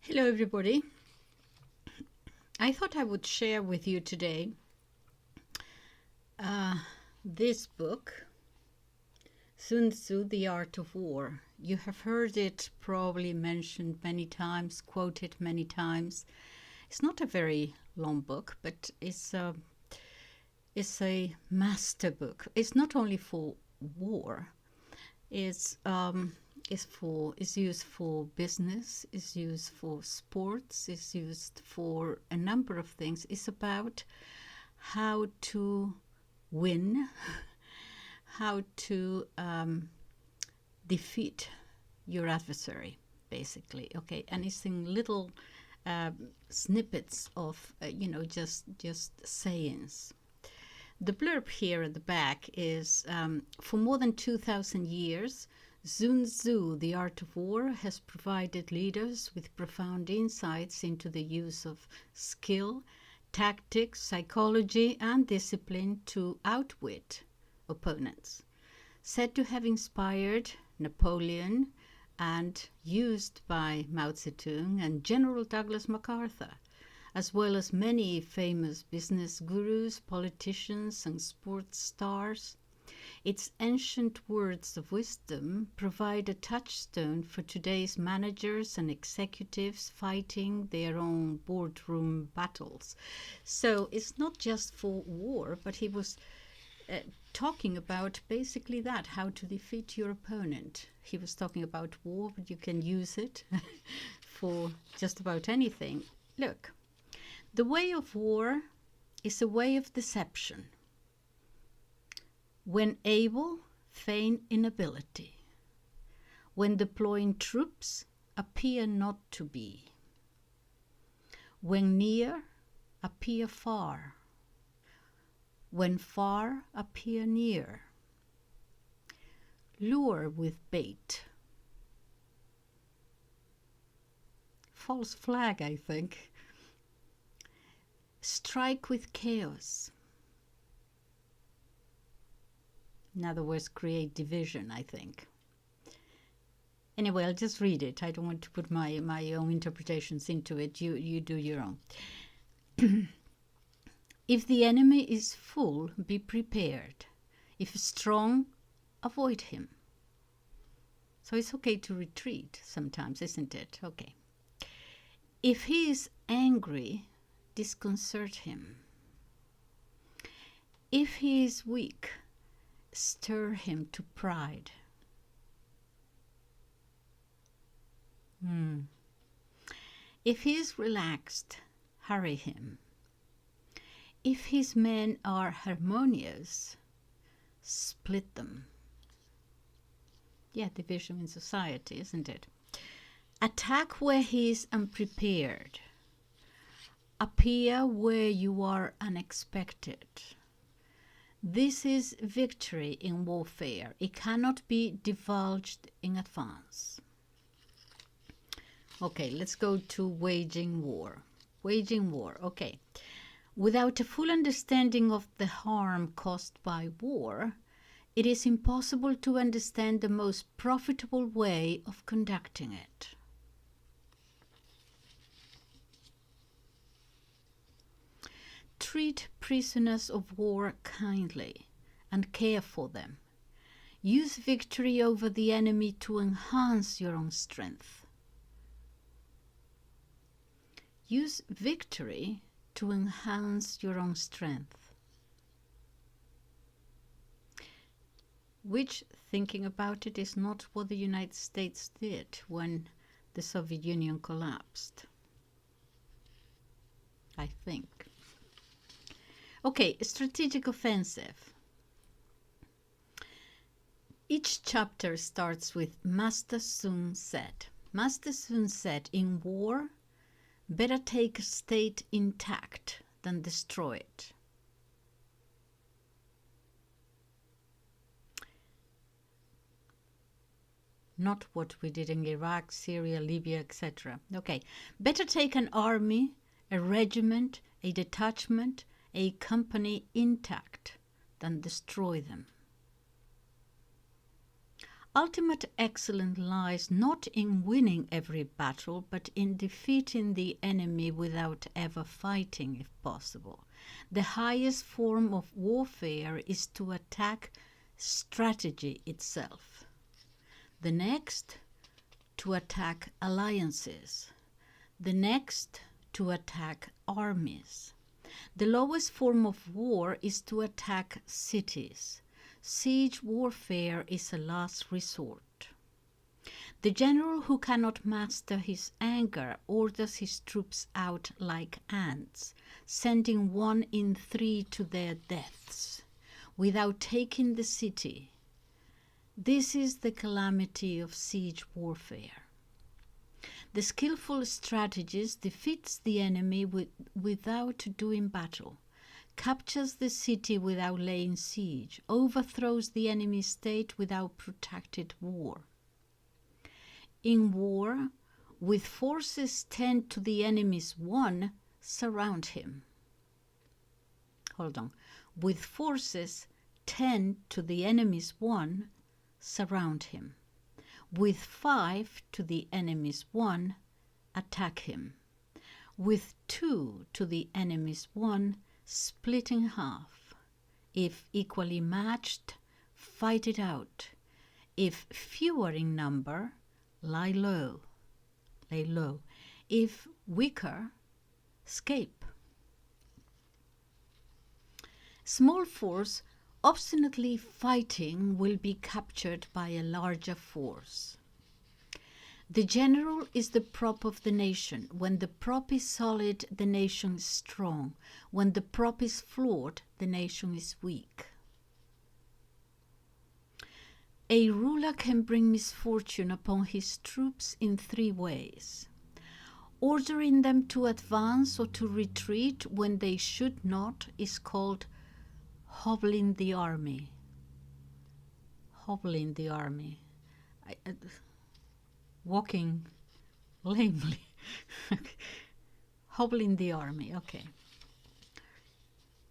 Hello everybody. I thought I would share with you today this book, Sun Tzu, The Art of War. You have heard it probably mentioned many times, quoted many times. It's not a very long book, but it's a master book. It's not only for war. It's used for business, it's used for sports, it's used for a number of things. It's about how to win, how to defeat your adversary, basically. Okay, and it's in little snippets of just sayings. The blurb here at the back is for more than 2,000 years, Sun Tzu, The Art of War, has provided leaders with profound insights into the use of skill, tactics, psychology, and discipline to outwit opponents. Said to have inspired Napoleon and used by Mao Zedong and General Douglas MacArthur, as well as many famous business gurus, politicians, and sports stars. Its ancient words of wisdom provide a touchstone for today's managers and executives fighting their own boardroom battles. So it's not just for war, but he was talking about basically that, how to defeat your opponent. He was talking about war, but you can use it for just about anything. Look, the way of war is a way of deception. When able, feign inability. When deploying troops, appear not to be. When near, appear far. When far, appear near. Lure with bait. False flag, I think. Strike with chaos. In other words, create division, I think. Anyway, I'll just read it. I don't want to put my own interpretations into it. You do your own. If the enemy is full, be prepared. If strong, avoid him. So it's okay to retreat sometimes, isn't it? Okay. If he is angry, disconcert him. If he is weak, stir him to pride. If he is relaxed, hurry him. If his men are harmonious, split them. Yeah, division in society, isn't it? Attack where he is unprepared. Appear where you are unexpected. This is victory in warfare. It cannot be divulged in advance. Okay, let's go to waging war. Waging war, okay. Without a full understanding of the harm caused by war, it is impossible to understand the most profitable way of conducting it. Treat prisoners of war kindly and care for them. Use victory over the enemy to enhance your own strength. Use victory to enhance your own strength. Which, thinking about it, is not what the United States did when the Soviet Union collapsed, I think. Okay, strategic offensive. Each chapter starts with Master Sun said. Master Sun said, in war, better take a state intact than destroy it. Not what we did in Iraq, Syria, Libya, etc. Okay, better take an army, a regiment, a detachment, a company intact than destroy them. Ultimate excellence lies not in winning every battle, but in defeating the enemy without ever fighting, if possible. The highest form of warfare is to attack strategy itself. The next, to attack alliances. The next, to attack armies. The lowest form of war is to attack cities. Siege warfare is a last resort. The general who cannot master his anger orders his troops out like ants, sending 1 in 3 to their deaths, without taking the city. This is the calamity of siege warfare. The skillful strategist defeats the enemy without doing battle, captures the city without laying siege, overthrows the enemy's state without protracted war. In war, with forces 10 to the enemy's 1, surround him. With forces 10 to the enemy's 1, surround him. With 5 to the enemy's 1, attack him. With 2 to the enemy's 1, split in half. If equally matched, fight it out. If fewer in number, lay low. If weaker, escape. Small force obstinately fighting will be captured by a larger force. The general is the prop of the nation. When the prop is solid, the nation is strong. When the prop is flawed, the nation is weak. A ruler can bring misfortune upon his troops in 3 ways. Ordering them to advance or to retreat when they should not is called hobbling the army. Hobbling the army. Walking lamely. Hobbling the army, okay.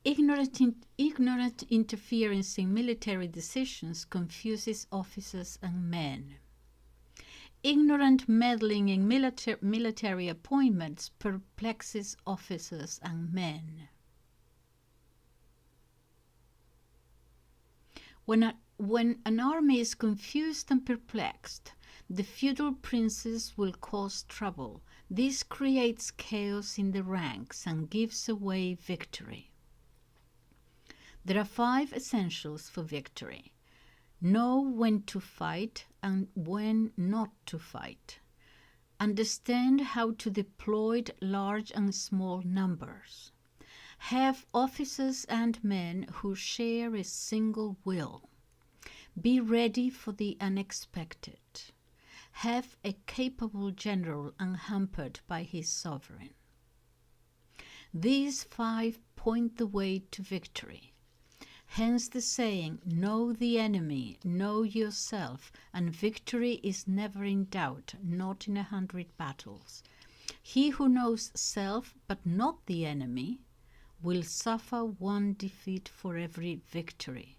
Ignorant interference in military decisions confuses officers and men. Ignorant meddling in military appointments perplexes officers and men. When an army is confused and perplexed, the feudal princes will cause trouble. This creates chaos in the ranks and gives away victory. There are 5 essentials for victory. Know when to fight and when not to fight. Understand how to deploy large and small numbers. Have officers and men who share a single will. Be ready for the unexpected. Have a capable general unhampered by his sovereign. These 5 point the way to victory. Hence the saying, know the enemy, know yourself, and victory is never in doubt, not in 100 battles. He who knows self but not the enemy will suffer 1 defeat for every victory.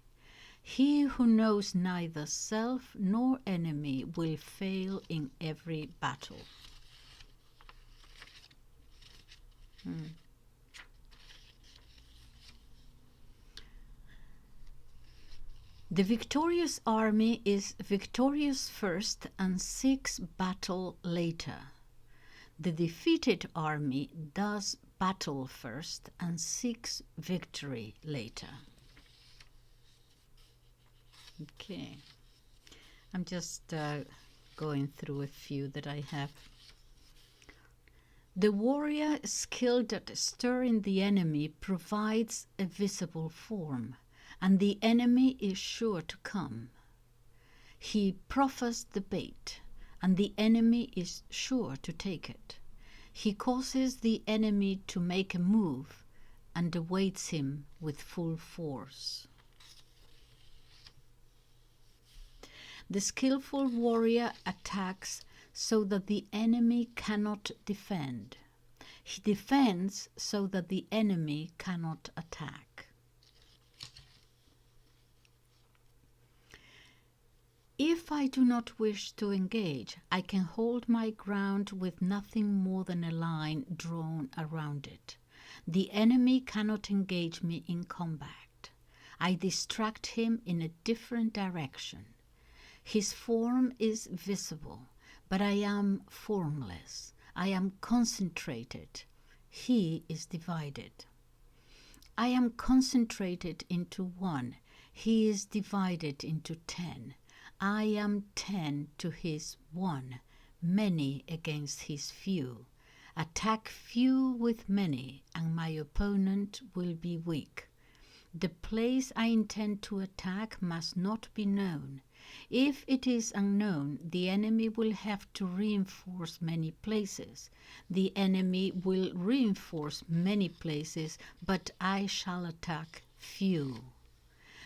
He who knows neither self nor enemy will fail in every battle. The victorious army is victorious first and seeks battle later. The defeated army does battle first and seeks victory later. Okay, I'm just going through a few that I have. The warrior skilled at stirring the enemy provides a visible form, and the enemy is sure to come. He proffers the bait, and the enemy is sure to take it. He causes the enemy to make a move and awaits him with full force. The skillful warrior attacks so that the enemy cannot defend. He defends so that the enemy cannot attack. If I do not wish to engage, I can hold my ground with nothing more than a line drawn around it. The enemy cannot engage me in combat. I distract him in a different direction. His form is visible, but I am formless. I am concentrated. He is divided. I am concentrated into one. He is divided into 10. I am 10 to his 1, many against his few. Attack few with many, and my opponent will be weak. The place I intend to attack must not be known. If it is unknown, the enemy will have to reinforce many places. The enemy will reinforce many places, but I shall attack few.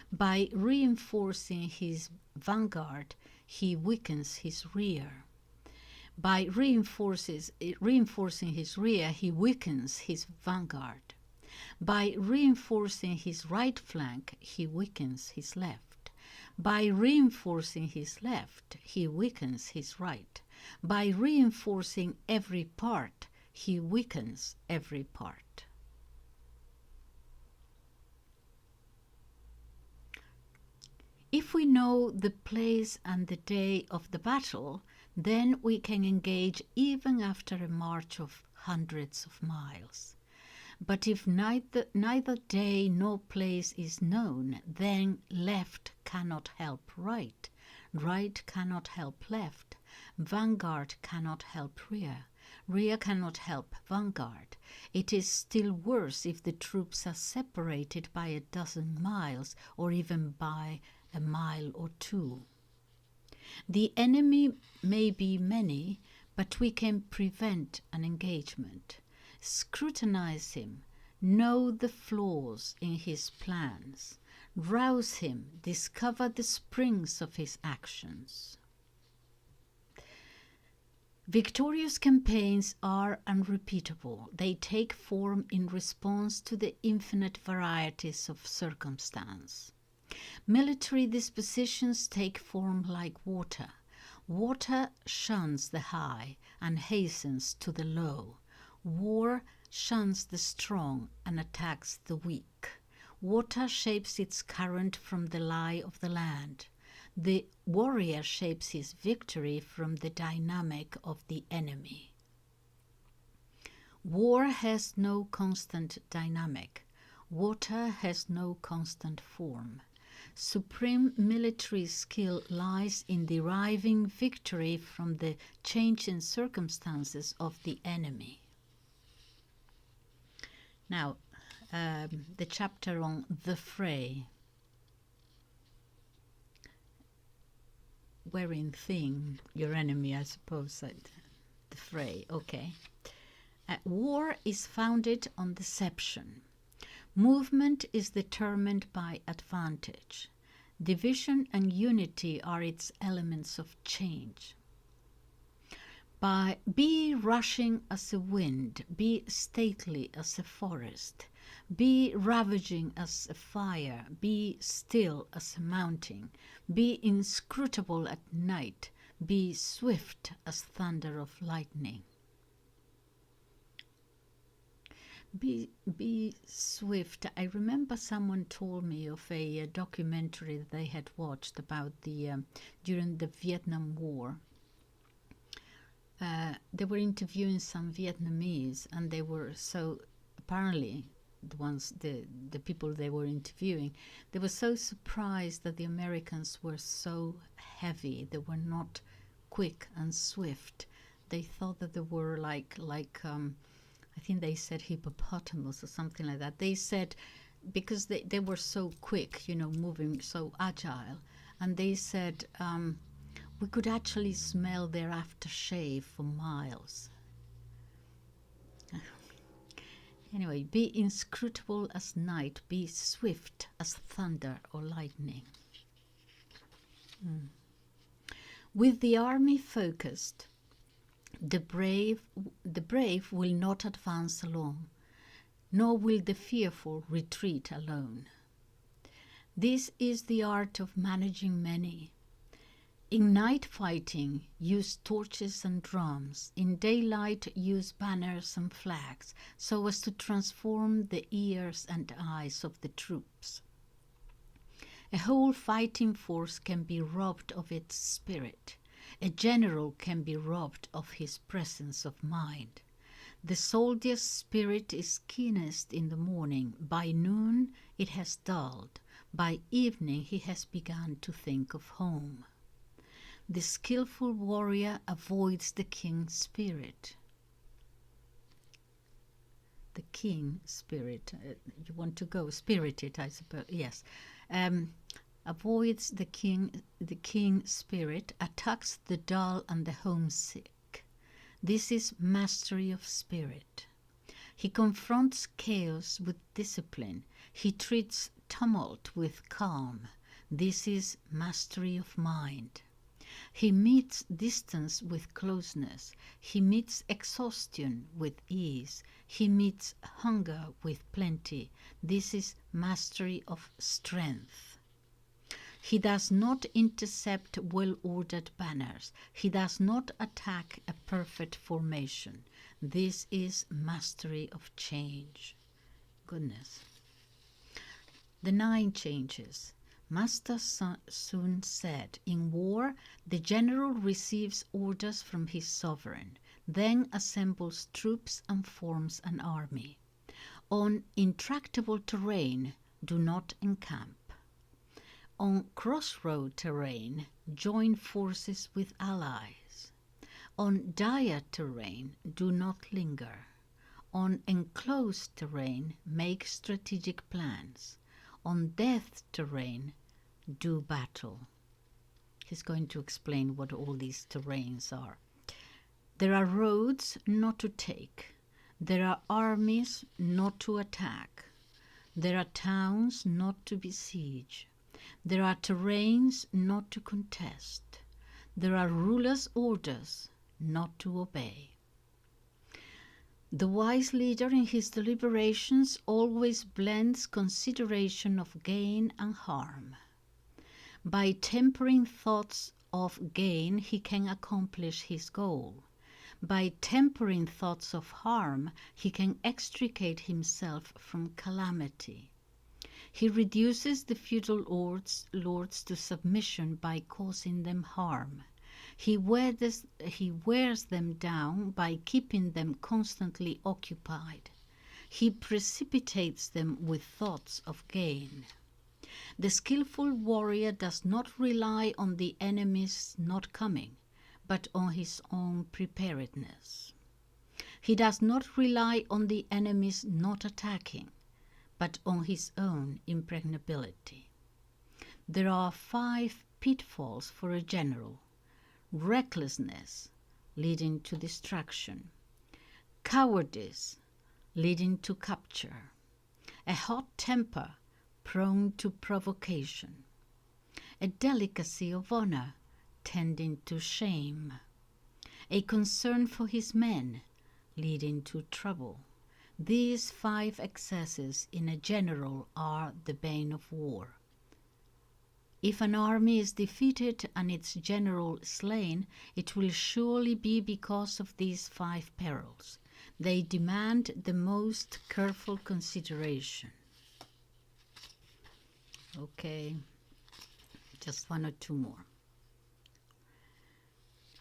By reinforcing his vanguard, he weakens his rear. By reinforcing his rear, he weakens his vanguard. By reinforcing his right flank, he weakens his left. By reinforcing his left, he weakens his right. By reinforcing every part, he weakens every part. If we know the place and the day of the battle, then we can engage even after a march of hundreds of miles. But if neither day nor place is known, then left cannot help right, right cannot help left, vanguard cannot help rear, rear cannot help vanguard. It is still worse if the troops are separated by a dozen miles or even by a mile or two. The enemy may be many, but we can prevent an engagement. Scrutinize him, know the flaws in his plans, rouse him, discover the springs of his actions. Victorious campaigns are unrepeatable. They take form in response to the infinite varieties of circumstance. Military dispositions take form like water. Water shuns the high and hastens to the low. War shuns the strong and attacks the weak. Water shapes its current from the lie of the land. The warrior shapes his victory from the dynamic of the enemy. War has no constant dynamic. Water has no constant form. Supreme military skill lies in deriving victory from the changing circumstances of the enemy. Now, the chapter on the fray. Wherein thing, your enemy, I suppose, the fray, okay. War is founded on deception. Movement is determined by advantage. Division and unity are its elements of change. Be rushing as a wind, be stately as a forest, be ravaging as a fire, be still as a mountain, be inscrutable at night, be swift as thunder of lightning. Be swift. I remember someone told me of a documentary that they had watched about during the Vietnam War. They were interviewing some Vietnamese, and they were so, apparently the people they were interviewing, they were so surprised that the Americans were so heavy. They were not quick and swift. They thought that they were like I think they said hippopotamus or something like that. They said, because they were so quick, moving so agile, and they said we could actually smell their aftershave for miles. Anyway, be inscrutable as night, be swift as thunder or lightning. With the army focused, the brave will not advance alone, nor will the fearful retreat alone. This is the art of managing many. In night fighting, use torches and drums. In daylight, use banners and flags, so as to transform the ears and eyes of the troops. A whole fighting force can be robbed of its spirit. A general can be robbed of his presence of mind. The soldier's spirit is keenest in the morning. By noon it has dulled. By evening he has begun to think of home. The skillful warrior avoids the king's spirit. The king spirit, you want to go spirited, I suppose, yes. Avoids the king spirit, attacks the dull and the homesick. This is mastery of spirit. He confronts chaos with discipline. He treats tumult with calm. This is mastery of mind. He meets distance with closeness. He meets exhaustion with ease. He meets hunger with plenty. This is mastery of strength. He does not intercept well-ordered banners. He does not attack a perfect formation. This is mastery of change. Goodness. The 9 changes. Master Sun said, in war, the general receives orders from his sovereign, then assembles troops and forms an army. On intractable terrain, do not encamp. On crossroad terrain, join forces with allies. On dire terrain, do not linger. On enclosed terrain, make strategic plans. On death terrain, do battle. He's going to explain what all these terrains are. There are roads not to take. There are armies not to attack. There are towns not to besiege. There are terrains not to contest. There are rulers' orders not to obey. The wise leader in his deliberations always blends consideration of gain and harm. By tempering thoughts of gain, he can accomplish his goal. By tempering thoughts of harm, he can extricate himself from calamity. He reduces the feudal lords to submission by causing them harm. He wears them down by keeping them constantly occupied. He precipitates them with thoughts of gain. The skillful warrior does not rely on the enemy's not coming, but on his own preparedness. He does not rely on the enemy's not attacking, but on his own impregnability. There are 5 pitfalls for a general. Recklessness, leading to destruction. Cowardice, leading to capture. A hot temper, prone to provocation. A delicacy of honor, tending to shame. A concern for his men, leading to trouble. These 5 excesses in a general are the bane of war. If an army is defeated and its general slain, it will surely be because of these 5 perils. They demand the most careful consideration. Okay, just 1 or 2 more.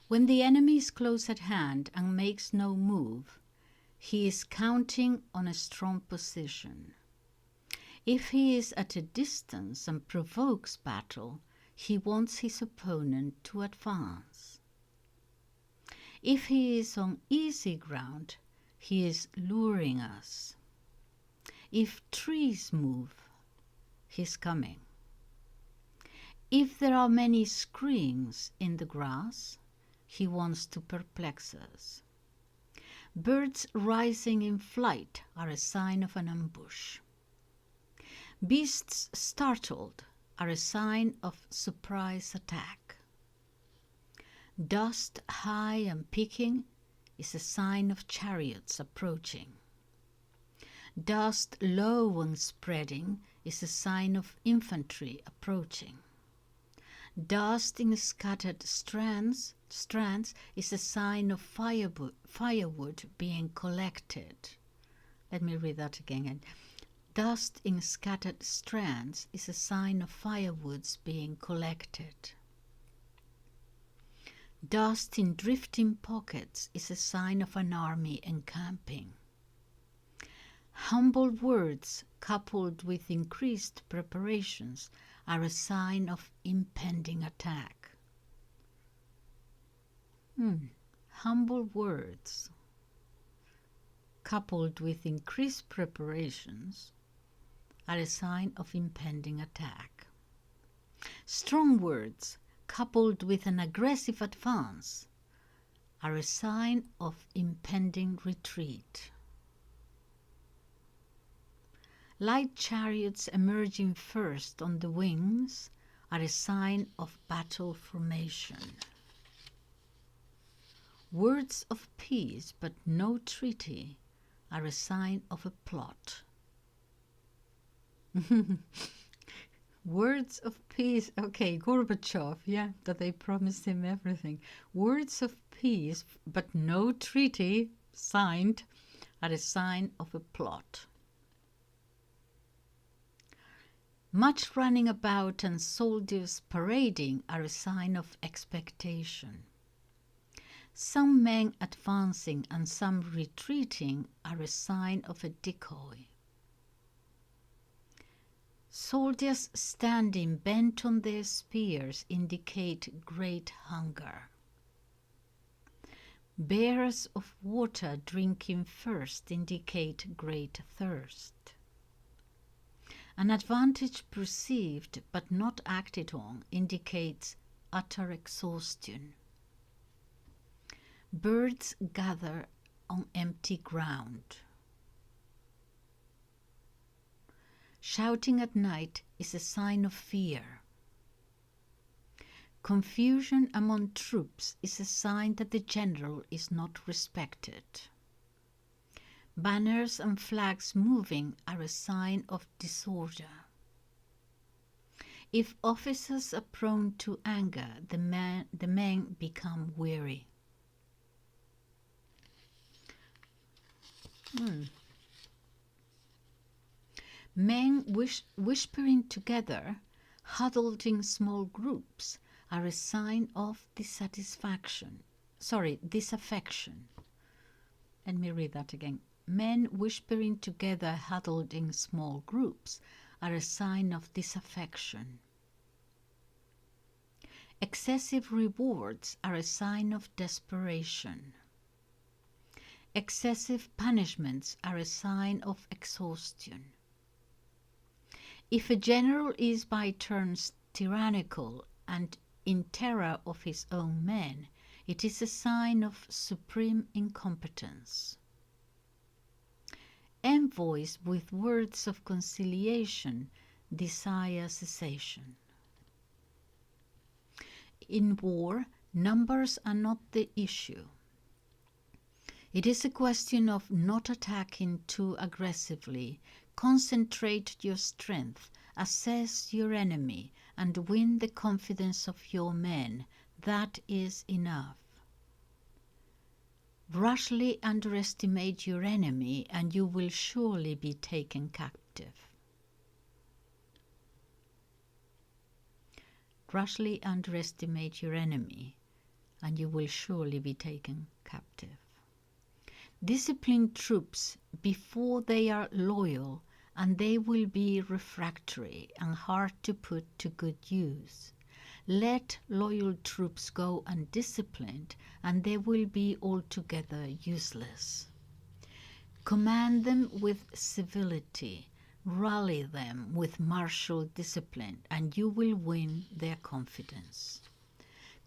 When the enemy is close at hand and makes no move, he is counting on a strong position. If he is at a distance and provokes battle, he wants his opponent to advance. If he is on easy ground, he is luring us. If trees move, he is coming. If there are many screens in the grass, he wants to perplex us. Birds rising in flight are a sign of an ambush. Beasts startled are a sign of surprise attack. Dust high and peaking is a sign of chariots approaching. Dust low and spreading is a sign of infantry approaching. Dust in scattered strands is a sign of firewood being collected. Let me read that again. Dust in scattered strands is a sign of firewoods being collected. Dust in drifting pockets is a sign of an army encamping. Humble words coupled with increased preparations are a sign of impending attack. Humble words coupled with increased preparations are a sign of impending attack. Strong words coupled with an aggressive advance are a sign of impending retreat. Light chariots emerging first on the wings are a sign of battle formation. Words of peace but no treaty are a sign of a plot. Words of peace, okay, Gorbachev, yeah, that they promised him everything. Words of peace but no treaty signed are a sign of a plot. Much running about and soldiers parading are a sign of expectation. Some men advancing and some retreating are a sign of a decoy. Soldiers standing bent on their spears indicate great hunger. Bearers of water drinking first indicate great thirst. An advantage perceived but not acted on indicates utter exhaustion. Birds gather on empty ground. Shouting at night is a sign of fear. Confusion among troops is a sign that the general is not respected. Banners and flags moving are a sign of disorder. If officers are prone to anger, the men become weary. Men whispering together, huddled in small groups, are a sign of disaffection. Let me read that again. Men whispering together, huddled in small groups, are a sign of disaffection. Excessive rewards are a sign of desperation. Excessive punishments are a sign of exhaustion. If a general is by turns tyrannical and in terror of his own men, it is a sign of supreme incompetence. Envoys with words of conciliation desire cessation. In war, numbers are not the issue. It is a question of not attacking too aggressively. Concentrate your strength, assess your enemy, and win the confidence of your men. That is enough. Rashly underestimate your enemy, and you will surely be taken captive. Rashly underestimate your enemy, and you will surely be taken captive. Discipline troops before they are loyal, and they will be refractory and hard to put to good use. Let loyal troops go undisciplined, and they will be altogether useless. Command them with civility, rally them with martial discipline, and you will win their confidence.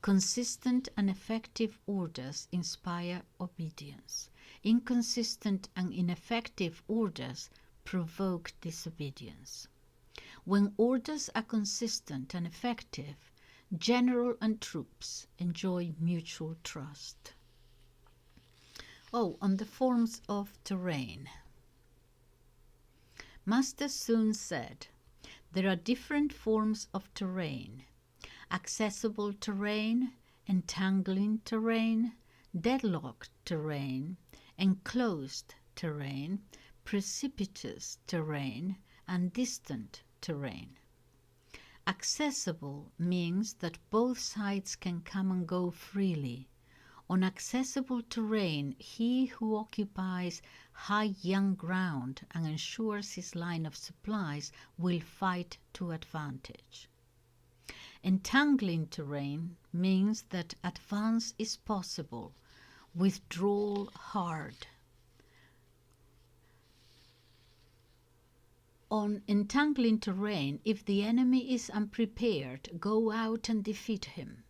Consistent and effective orders inspire obedience. Inconsistent and ineffective orders provoke disobedience. When orders are consistent and effective, general and troops enjoy mutual trust. On the forms of terrain. Master Sun said, there are different forms of terrain. accessible terrain, entangling terrain, deadlocked terrain, enclosed terrain, precipitous terrain, and distant terrain. Accessible means that both sides can come and go freely. On accessible terrain, he who occupies high young ground and ensures his line of supplies will fight to advantage. Entangling terrain means that advance is possible, withdrawal hard. On entangling terrain, if the enemy is unprepared, go out and defeat him.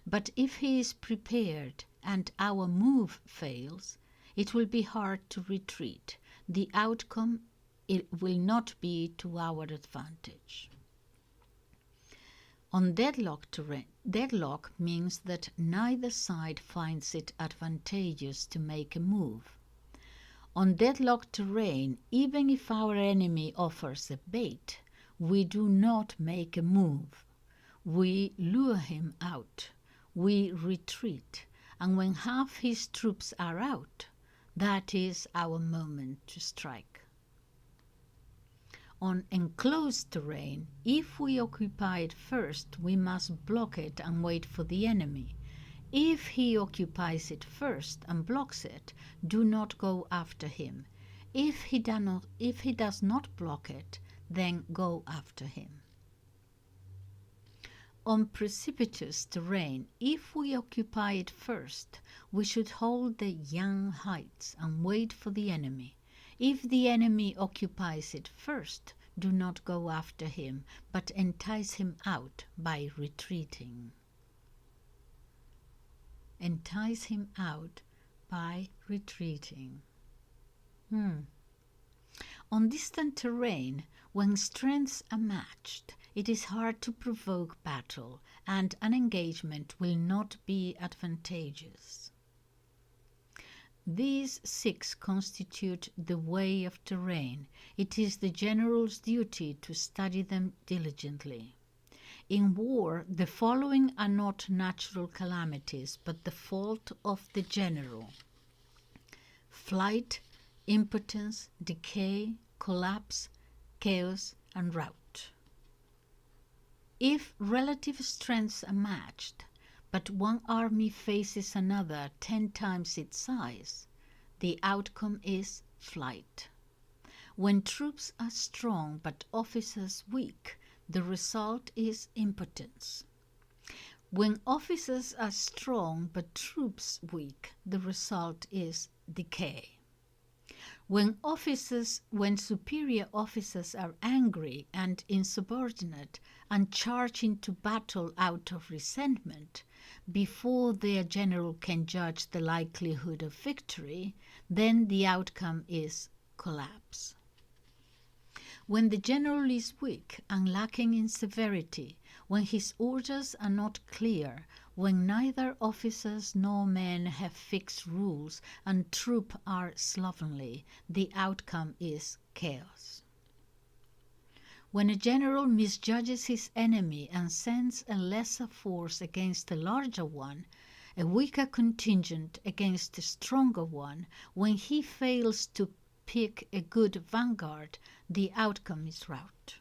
But if he is prepared and our move fails, it will be hard to retreat. The outcome will not be to our advantage. On deadlock terrain, deadlock means that neither side finds it advantageous to make a move. On deadlocked terrain, even if our enemy offers a bait, we do not make a move. We lure him out. We retreat. And when half his troops are out, that is our moment to strike. On enclosed terrain, if we occupy it first, we must block it and wait for the enemy. If he occupies it first and blocks it, do not go after him. If he does not block it, then go after him. On precipitous terrain, if we occupy it first, we should hold the young heights and wait for the enemy. If the enemy occupies it first, do not go after him, but entice him out by retreating. Entice him out by retreating. On distant terrain, when strengths are matched, it is hard to provoke battle, and an engagement will not be advantageous. These 6 constitute the way of terrain. It is the general's duty to study them diligently. In war, the following are not natural calamities, but the fault of the general: flight, impotence, decay, collapse, chaos, and rout. If relative strengths are matched, but one army faces another 10 times its size, the outcome is flight. When troops are strong but officers weak, the result is impotence. When officers are strong but troops weak, the result is decay. When superior officers are angry and insubordinate and charge into battle out of resentment, before their general can judge the likelihood of victory, then the outcome is collapse. When the general is weak and lacking in severity, when his orders are not clear, when neither officers nor men have fixed rules and troops are slovenly, the outcome is chaos. When a general misjudges his enemy and sends a lesser force against a larger one, a weaker contingent against a stronger one, when he fails to pick a good vanguard, the outcome is rout.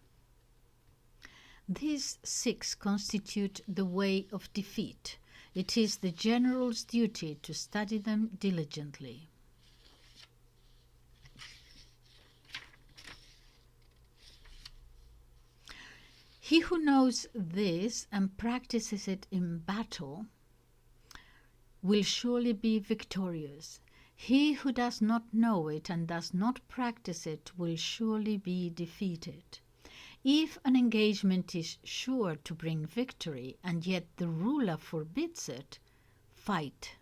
These 6 constitute the way of defeat. It is the general's duty to study them diligently. He who knows this and practices it in battle will surely be victorious. He who does not know it and does not practice it will surely be defeated. If an engagement is sure to bring victory and yet the ruler forbids it, fight.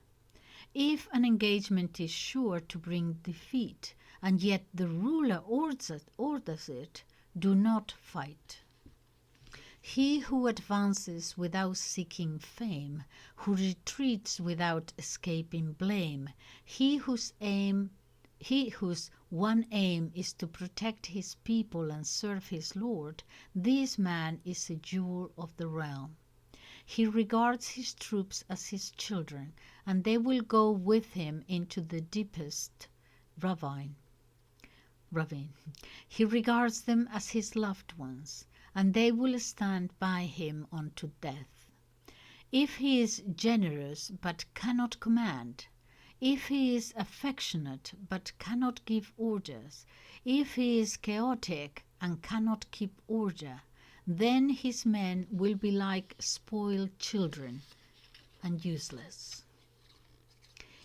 If an engagement is sure to bring defeat and yet the ruler orders it, do not fight. He who advances without seeking fame, who retreats without escaping blame, he whose one aim is to protect his people and serve his Lord, this man is a jewel of the realm. He regards his troops as his children, and they will go with him into the deepest ravine. He regards them as his loved ones, and they will stand by him unto death. If he is generous but cannot command, if he is affectionate but cannot give orders, if he is chaotic and cannot keep order, then his men will be like spoiled children and useless.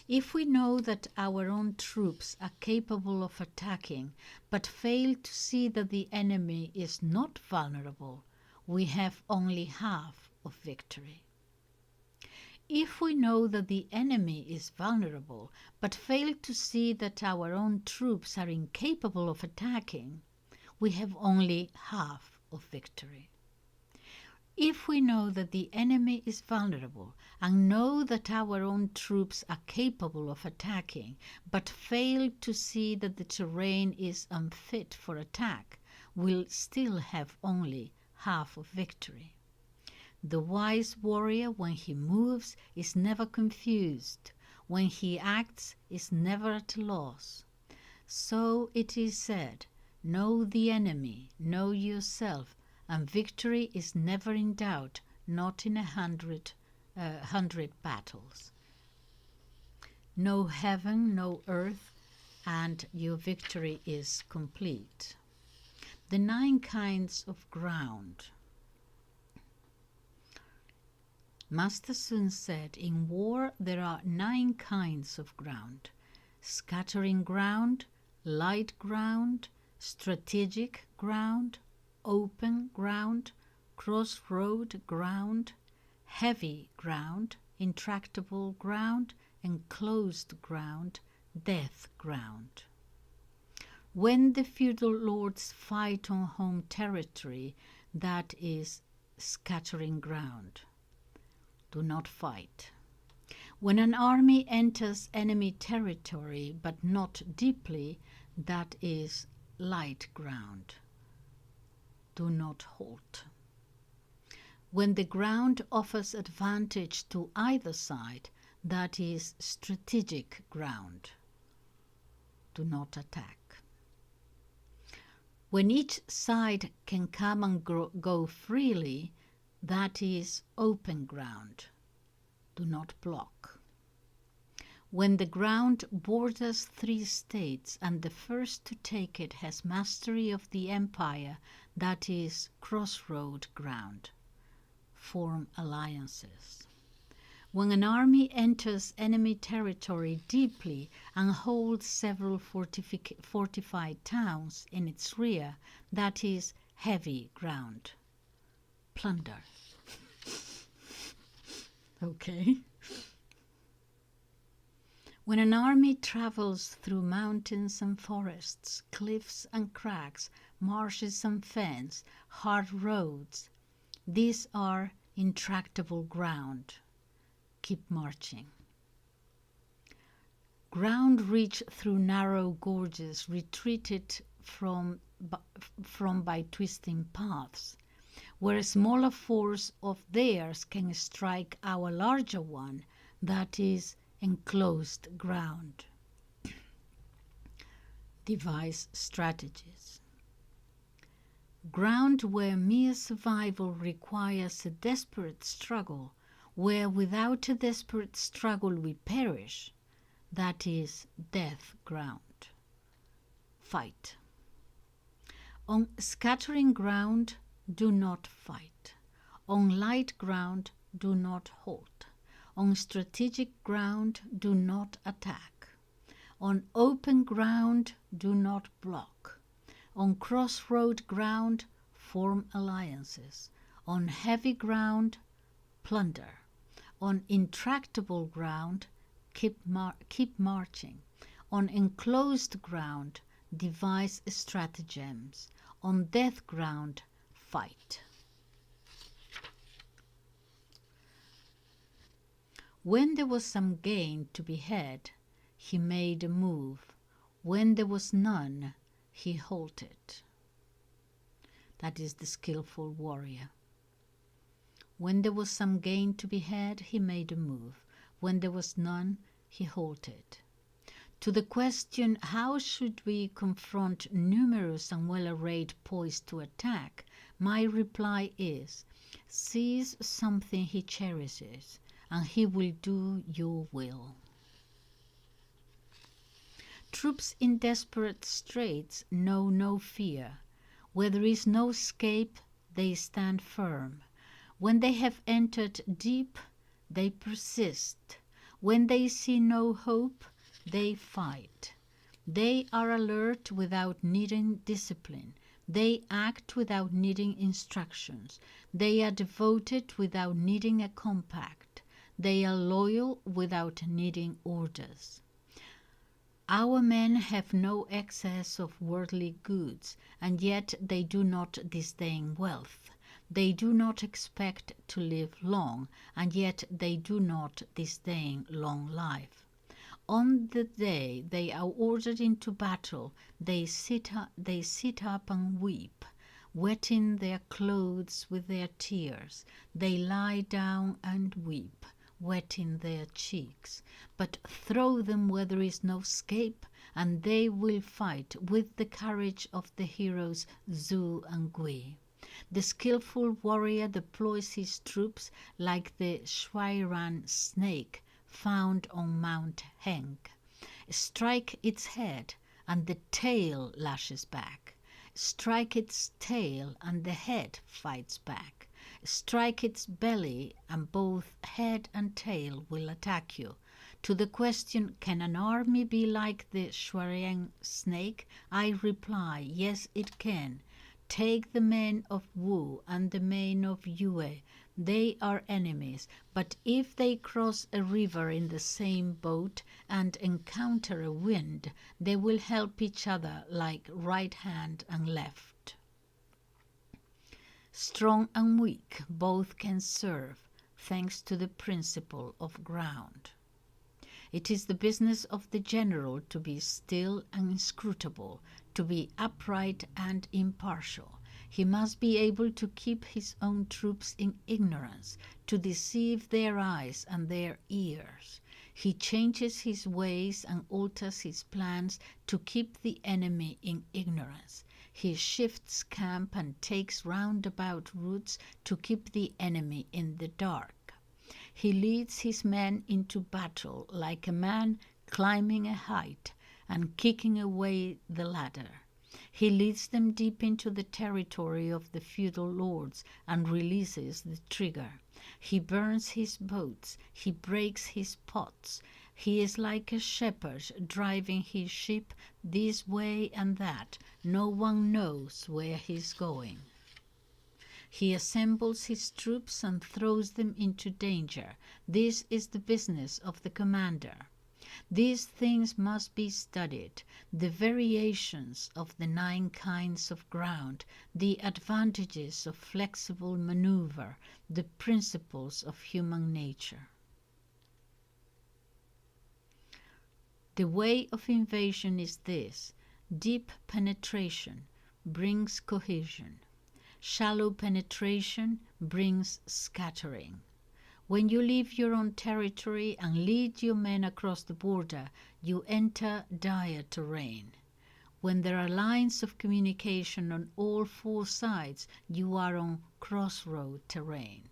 If we know that our own troops are capable of attacking, but fail to see that the enemy is not vulnerable, we have only half of victory. If we know that the enemy is vulnerable, but fail to see that our own troops are incapable of attacking, we have only half of victory. If we know that the enemy is vulnerable and know that our own troops are capable of attacking, but fail to see that the terrain is unfit for attack, we'll still have only half of victory. The wise warrior, when he moves, is never confused. When he acts, is never at a loss. So it is said, know the enemy, know yourself, and victory is never in doubt, not in 100 battles. No heaven, no earth, and your victory is complete. The 9 kinds of ground. Master Sun said, in war there are 9 kinds of ground: scattering ground, light ground, strategic ground, open ground, crossroad ground, heavy ground, intractable ground, enclosed ground, death ground. When the feudal lords fight on home territory, that is scattering ground. Do not fight. When an army enters enemy territory but not deeply, that is light ground. Do not halt. When the ground offers advantage to either side, that is strategic ground. Do not attack. When each side can come and go freely, that is open ground. Do not block. When the ground borders 3 states and the first to take it has mastery of the empire, that is crossroad ground. Form alliances. When an army enters enemy territory deeply and holds several fortified towns in its rear, that is heavy ground. Plunder. Okay. When an army travels through mountains and forests, cliffs and crags, marshes and fens, hard roads, these are intractable ground. Keep marching. Ground reached through narrow gorges, retreated from by twisting paths, where a smaller force of theirs can strike our larger one, that is enclosed ground. Devise strategies. Ground where mere survival requires a desperate struggle, where without a desperate struggle we perish, that is death ground. Fight. On scattering ground, do not fight. On light ground, do not halt. On strategic ground, do not attack. On open ground, do not block. On crossroad ground, form alliances. On heavy ground, plunder. On intractable ground, keep marching. On enclosed ground, devise stratagems. On death ground, fight. When there was some gain to be had, he made a move. When there was none, he halted. That is the skillful warrior. When there was some gain to be had, he made a move. When there was none, he halted. To the question, how should we confront numerous and well-arrayed poised to attack, my reply is, seize something he cherishes, and he will do your will. Troops in desperate straits know no fear. Where there is no escape, they stand firm. When they have entered deep, they persist. When they see no hope, they fight. They are alert without needing discipline. They act without needing instructions. They are devoted without needing a compact. They are loyal without needing orders. Our men have no excess of worldly goods, and yet they do not disdain wealth. They do not expect to live long, and yet they do not disdain long life. On the day they are ordered into battle, they sit up and weep, wetting their clothes with their tears. They lie down and weep, wetting their cheeks. But throw them where there is no escape, and they will fight with the courage of the heroes Tzu and Gui. The skillful warrior deploys his troops like the Shuairan snake found on Mount Heng. Strike its head, and the tail lashes back. Strike its tail, and the head fights back. Strike its belly, and both head and tail will attack you. To the question, can an army be like the Shuairan snake? I reply, yes, it can. Take the men of Wu and the men of Yue. They are enemies, but if they cross a river in the same boat and encounter a wind, they will help each other like right hand and left. Strong and weak both can serve, thanks to the principle of ground. It is the business of the general to be still and inscrutable, to be upright and impartial. He must be able to keep his own troops in ignorance, to deceive their eyes and their ears. He changes his ways and alters his plans to keep the enemy in ignorance. He shifts camp and takes roundabout routes to keep the enemy in the dark. He leads his men into battle like a man climbing a height and kicking away the ladder. He leads them deep into the territory of the feudal lords and releases the trigger. He burns his boats, he breaks his pots. He is like a shepherd driving his sheep this way and that. No one knows where he's going. He assembles his troops and throws them into danger. This is the business of the commander. These things must be studied, the variations of the 9 kinds of ground, the advantages of flexible maneuver, the principles of human nature. The way of invasion is this: deep penetration brings cohesion. Shallow penetration brings scattering. When you leave your own territory and lead your men across the border, you enter dire terrain. When there are lines of communication on all 4 sides, you are on crossroad terrain.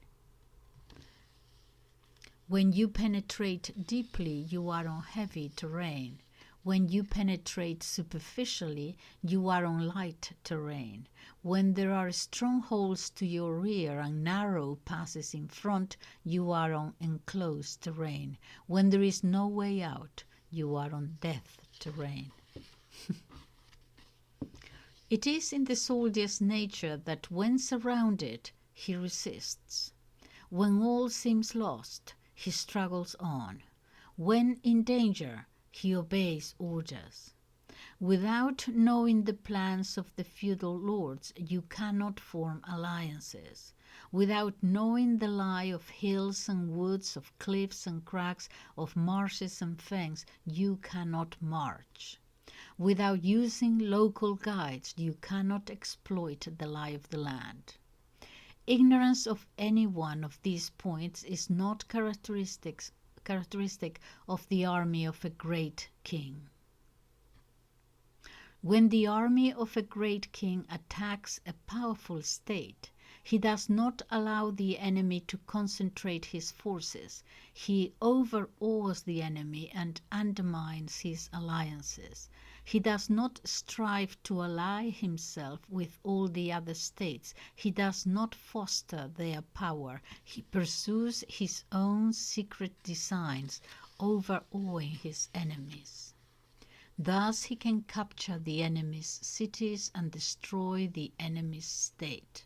When you penetrate deeply, you are on heavy terrain. When you penetrate superficially, you are on light terrain. When there are strongholds to your rear and narrow passes in front, you are on enclosed terrain. When there is no way out, you are on death terrain. It is in the soldier's nature that when surrounded, he resists. When all seems lost, he struggles on. When in danger, he obeys orders. Without knowing the plans of the feudal lords, you cannot form alliances. Without knowing the lie of hills and woods, of cliffs and crags, of marshes and fens, you cannot march. Without using local guides, you cannot exploit the lie of the land. Ignorance of any one of these points is not characteristic of the army of a great king. When the army of a great king attacks a powerful state, he does not allow the enemy to concentrate his forces. He overawes the enemy and undermines his alliances. He does not strive to ally himself with all the other states. He does not foster their power. He pursues his own secret designs, overawing his enemies. Thus he can capture the enemy's cities and destroy the enemy's state.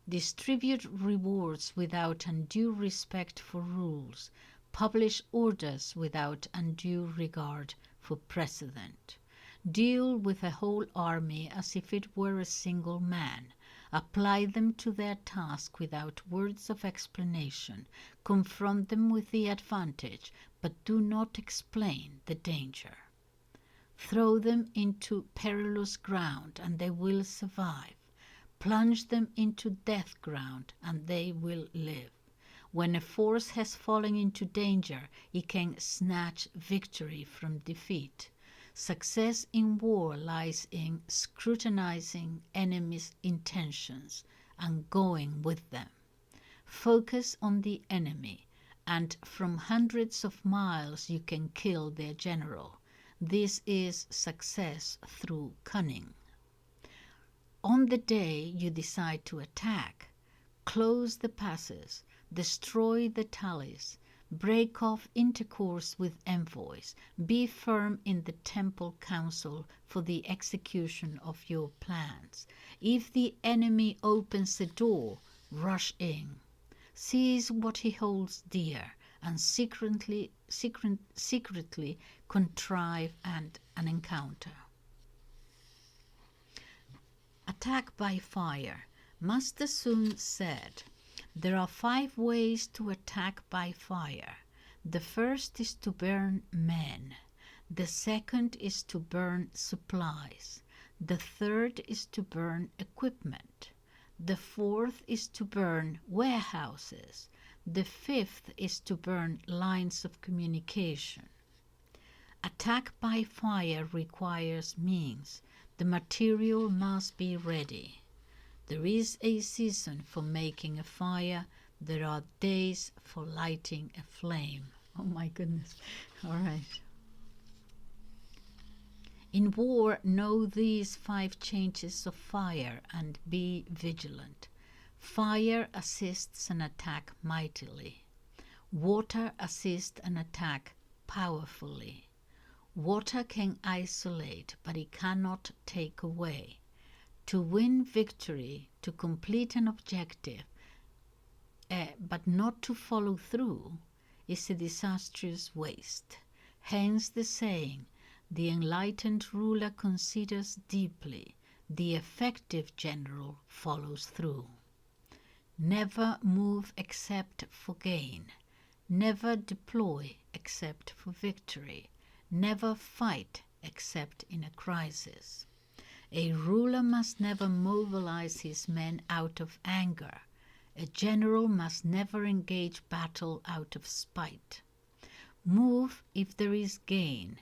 Distribute rewards without undue respect for rules. Publish orders without undue regard for precedent. Deal with a whole army as if it were a single man. Apply them to their task without words of explanation. Confront them with the advantage, but do not explain the danger. Throw them into perilous ground, and they will survive. Plunge them into death ground, and they will live. When a force has fallen into danger, it can snatch victory from defeat. Success in war lies in scrutinizing enemies' intentions and going with them. Focus on the enemy, and from hundreds of miles you can kill their general. This is success through cunning. On the day you decide to attack, close the passes, destroy the tallies, break off intercourse with envoys, be firm in the temple council for the execution of your plans. If the enemy opens the door, rush in. Seize what he holds dear, and secretly contrive an encounter. Attack by fire. Master Sun said, "There are 5 ways to attack by fire. The first is to burn men. The second is to burn supplies. The third is to burn equipment. The fourth is to burn warehouses. The fifth is to burn lines of communication." Attack by fire requires means. The material must be ready. There is a season for making a fire. There are days for lighting a flame. Oh my goodness. All right. In war, know these 5 changes of fire and be vigilant. Fire assists an attack mightily. Water assists an attack powerfully. Water can isolate, but it cannot take away. To win victory, to complete an objective, but not to follow through, is a disastrous waste. Hence the saying, the enlightened ruler considers deeply, the effective general follows through. Never move except for gain. Never deploy except for victory. Never fight except in a crisis. A ruler must never mobilize his men out of anger. A general must never engage battle out of spite. Move if there is gain.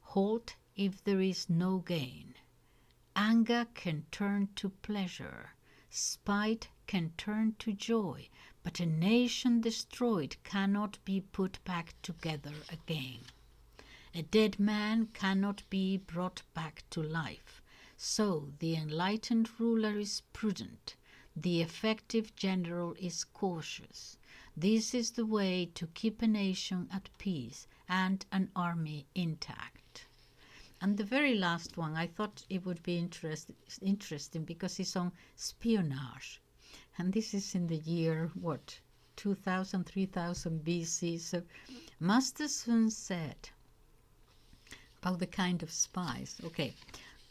Halt if there is no gain. Anger can turn to pleasure. Spite can turn to joy, but a nation destroyed cannot be put back together again. A dead man cannot be brought back to life. So the enlightened ruler is prudent. The effective general is cautious. This is the way to keep a nation at peace and an army intact. And the very last one, I thought it would be interesting because it's on espionage. And this is in the year, 2000, 3000 BC. So Master Sun said, about the kind of spies. Okay.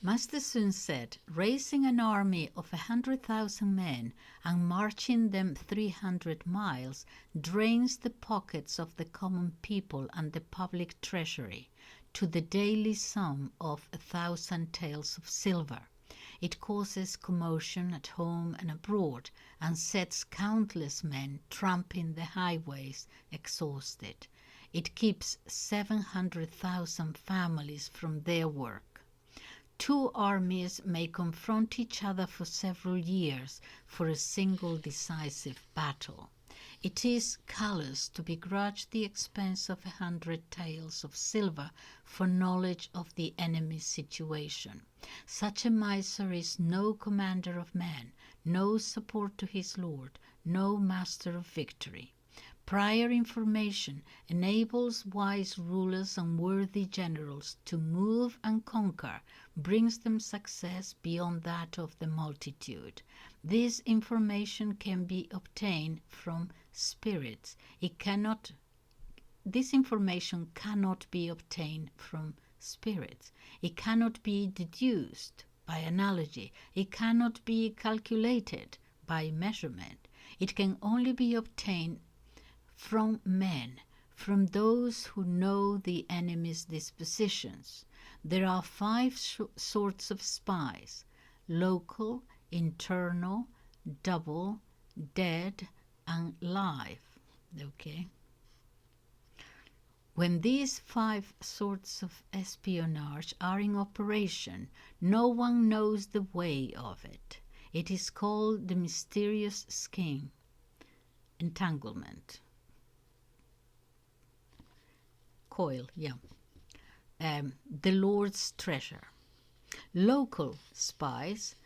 Master Sun said, raising an army of 100,000 men and marching them 300 miles drains the pockets of the common people and the public treasury to the daily sum of 1,000 taels of silver. It causes commotion at home and abroad and sets countless men tramping the highways exhausted. It keeps 700,000 families from their work. Two armies may confront each other for several years for a single decisive battle. It is callous to begrudge the expense of 100 taels of silver for knowledge of the enemy's situation. Such a miser is no commander of men, no support to his lord, no master of victory. Prior information enables wise rulers and worthy generals to move and conquer, brings them success beyond that of the multitude. This information can be obtained from spirits. This information cannot be obtained from spirits. It cannot be deduced by analogy. It cannot be calculated by measurement. It can only be obtained from men, from those who know the enemy's dispositions. There are 5 sorts of spies: local, internal, double, dead, and live. Okay. When these 5 sorts of espionage are in operation, no one knows the way of it. It is called the mysterious skein, entanglement. Coil, yeah. The Lord's treasure. Local spies.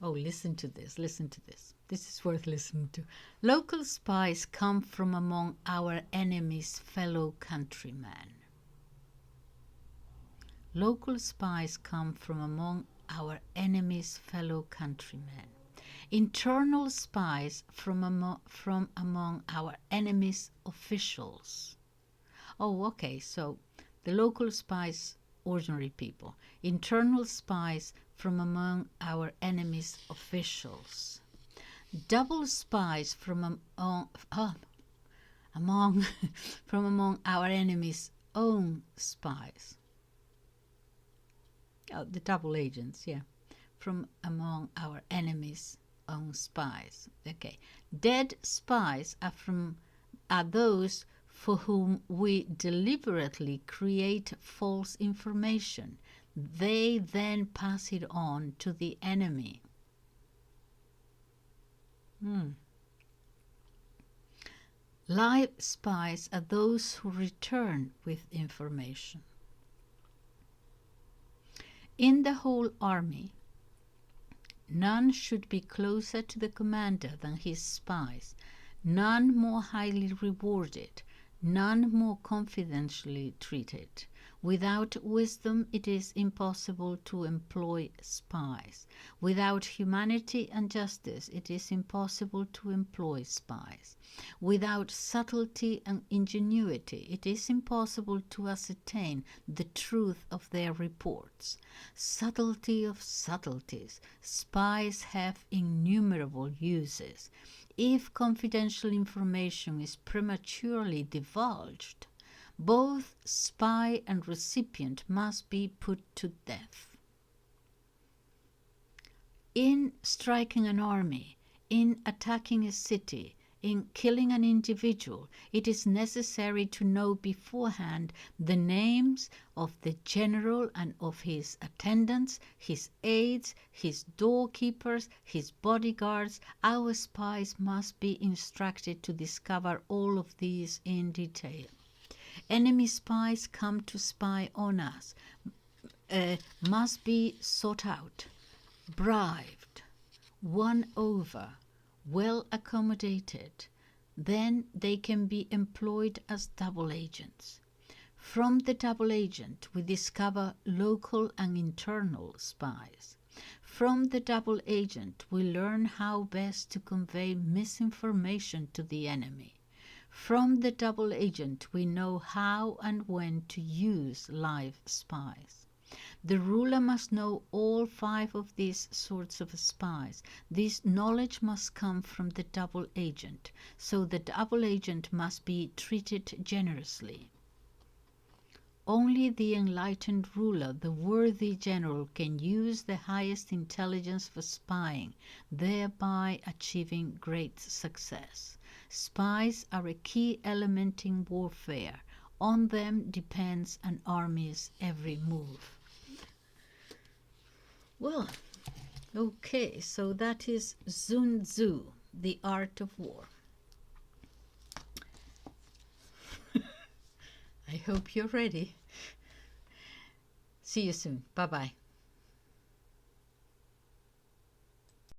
Oh, listen to this, listen to this. This is worth listening to. Local spies come from among our enemy's fellow countrymen. Local spies come from among our enemy's fellow countrymen. Internal spies from among our enemy's officials. Oh, okay, so the local spies, ordinary people. Internal spies from among our enemy's officials. Double spies from among our enemy's own spies. Oh, the double agents, yeah. From among our enemy's own spies. Okay. Dead spies are those for whom we deliberately create false information. They then pass it on to the enemy. Live spies are those who return with information. In the whole army, none should be closer to the commander than his spies, none more highly rewarded, none more confidentially treated. Without wisdom it is impossible to employ spies. Without humanity and justice it is impossible to employ spies. Without subtlety and ingenuity it is impossible to ascertain the truth of their reports. Subtlety of subtleties, spies have innumerable uses. If confidential information is prematurely divulged, both spy and recipient must be put to death. In striking an army, in attacking a city, in killing an individual, it is necessary to know beforehand the names of the general and of his attendants, his aides, his doorkeepers, his bodyguards. Our spies must be instructed to discover all of these in detail. Enemy spies come to spy on us, must be sought out, bribed, won over, well accommodated. Then they can be employed as double agents. From the double agent we discover local and internal spies. From the double agent we learn how best to convey misinformation to the enemy. From the double agent we know how and when to use live spies. The ruler must know all 5 of these sorts of spies. This knowledge must come from the double agent, so the double agent must be treated generously. Only the enlightened ruler, the worthy general, can use the highest intelligence for spying, thereby achieving great success. Spies are a key element in warfare. On them depends an army's every move. Well, okay, so that is Sun Tzu, The Art of War. I hope you're ready. See you soon. Bye-bye.